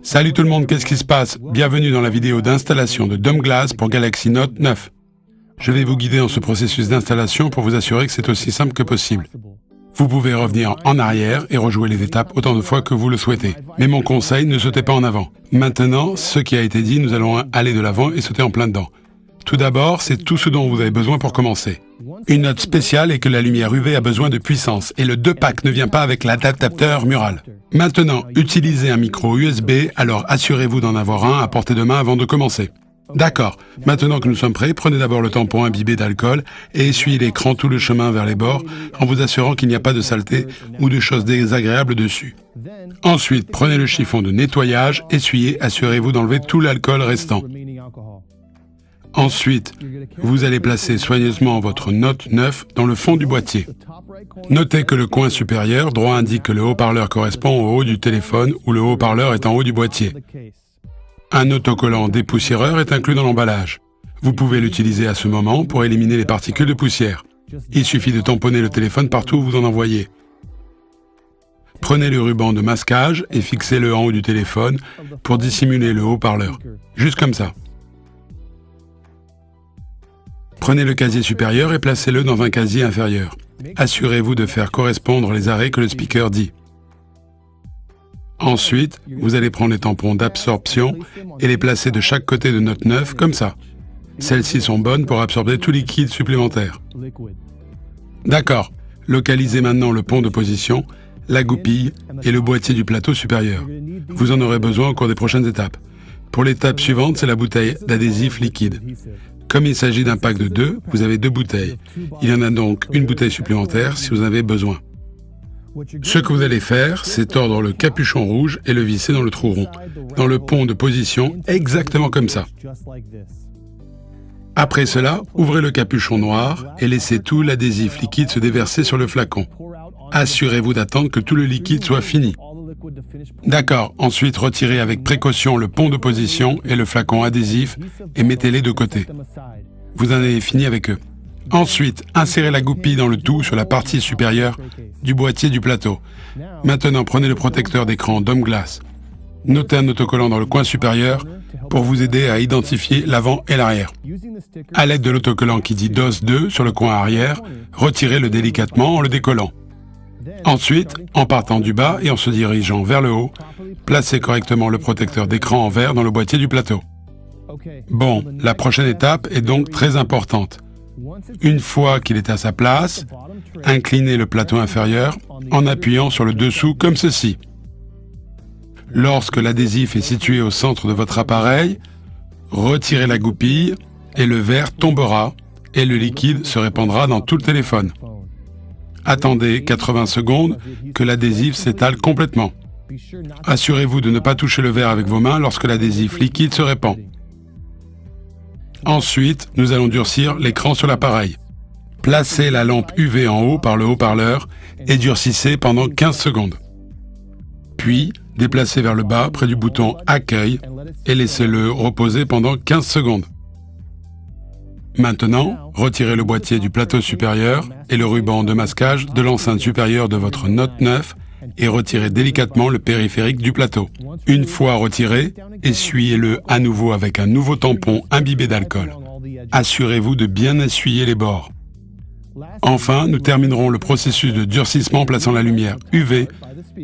Salut tout le monde, qu'est-ce qui se passe? Bienvenue dans la vidéo d'installation de Dome Glass pour Galaxy Note 9. Je vais vous guider dans ce processus d'installation pour vous assurer que c'est aussi simple que possible. Vous pouvez revenir en arrière et rejouer les étapes autant de fois que vous le souhaitez. Mais mon conseil, ne sautez pas en avant. Maintenant, ce qui a été dit, nous allons aller de l'avant et sauter en plein dedans. Tout d'abord, c'est tout ce dont vous avez besoin pour commencer. Une note spéciale est que la lumière UV a besoin de puissance et le 2-pack ne vient pas avec l'adaptateur mural. Maintenant, utilisez un micro USB, alors assurez-vous d'en avoir un à portée de main avant de commencer. D'accord, maintenant que nous sommes prêts, prenez d'abord le tampon imbibé d'alcool et essuyez l'écran tout le chemin vers les bords en vous assurant qu'il n'y a pas de saleté ou de choses désagréables dessus. Ensuite, prenez le chiffon de nettoyage, essuyez, assurez-vous d'enlever tout l'alcool restant. Ensuite, vous allez placer soigneusement votre Note 9 dans le fond du boîtier. Notez que le coin supérieur droit indique que le haut-parleur correspond au haut du téléphone ou le haut-parleur est en haut du boîtier. Un autocollant dépoussiéreur est inclus dans l'emballage. Vous pouvez l'utiliser à ce moment pour éliminer les particules de poussière. Il suffit de tamponner le téléphone partout où vous en envoyez. Prenez le ruban de masquage et fixez-le en haut du téléphone pour dissimuler le haut-parleur. Juste comme ça. Prenez le casier supérieur et placez-le dans un casier inférieur. Assurez-vous de faire correspondre les arrêts que le speaker dit. Ensuite, vous allez prendre les tampons d'absorption et les placer de chaque côté de Note 9, comme ça. Celles-ci sont bonnes pour absorber tout liquide supplémentaire. D'accord. Localisez maintenant le pont de position, la goupille et le boîtier du plateau supérieur. Vous en aurez besoin au cours des prochaines étapes. Pour l'étape suivante, c'est la bouteille d'adhésif liquide. Comme il s'agit d'un pack de 2, vous avez 2 bouteilles. Il y en a donc une bouteille supplémentaire si vous en avez besoin. Ce que vous allez faire, c'est tordre le capuchon rouge et le visser dans le trou rond, dans le pont de position, exactement comme ça. Après cela, ouvrez le capuchon noir et laissez tout l'adhésif liquide se déverser sur le flacon. Assurez-vous d'attendre que tout le liquide soit fini. D'accord, ensuite retirez avec précaution le pont de position et le flacon adhésif et mettez-les de côté. Vous en avez fini avec eux. Ensuite, insérez la goupille dans le tout sur la partie supérieure du boîtier du plateau. Maintenant, prenez le protecteur d'écran Dome Glass. Notez un autocollant dans le coin supérieur pour vous aider à identifier l'avant et l'arrière. À l'aide de l'autocollant qui dit DOS 2 sur le coin arrière, retirez-le délicatement en le décollant. Ensuite, en partant du bas et en se dirigeant vers le haut, placez correctement le protecteur d'écran en verre dans le boîtier du plateau. Bon, la prochaine étape est donc très importante. Une fois qu'il est à sa place, inclinez le plateau inférieur en appuyant sur le dessous comme ceci. Lorsque l'adhésif est situé au centre de votre appareil, retirez la goupille et le verre tombera et le liquide se répandra dans tout le téléphone. Attendez 80 secondes que l'adhésif s'étale complètement. Assurez-vous de ne pas toucher le verre avec vos mains lorsque l'adhésif liquide se répand. Ensuite, nous allons durcir l'écran sur l'appareil. Placez la lampe UV en haut par le haut-parleur et durcissez pendant 15 secondes. Puis, déplacez vers le bas près du bouton « Accueil » et laissez-le reposer pendant 15 secondes. Maintenant, retirez le boîtier du plateau supérieur et le ruban de masquage de l'enceinte supérieure de votre Note 9 et retirez délicatement le périphérique du plateau. Une fois retiré, essuyez-le à nouveau avec un nouveau tampon imbibé d'alcool. Assurez-vous de bien essuyer les bords. Enfin, nous terminerons le processus de durcissement en plaçant la lumière UV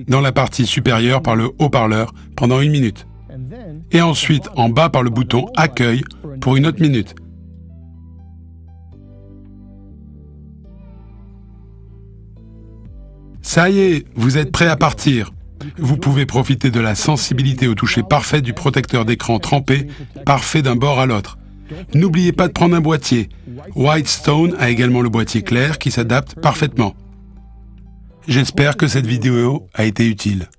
dans la partie supérieure par le haut-parleur pendant 1 minute. Et ensuite en bas par le bouton « Accueil » pour 1 autre minute. Ça y est, vous êtes prêt à partir. Vous pouvez profiter de la sensibilité au toucher parfait du protecteur d'écran trempé, parfait d'un bord à l'autre. N'oubliez pas de prendre un boîtier. Whitestone a également le boîtier clair qui s'adapte parfaitement. J'espère que cette vidéo a été utile.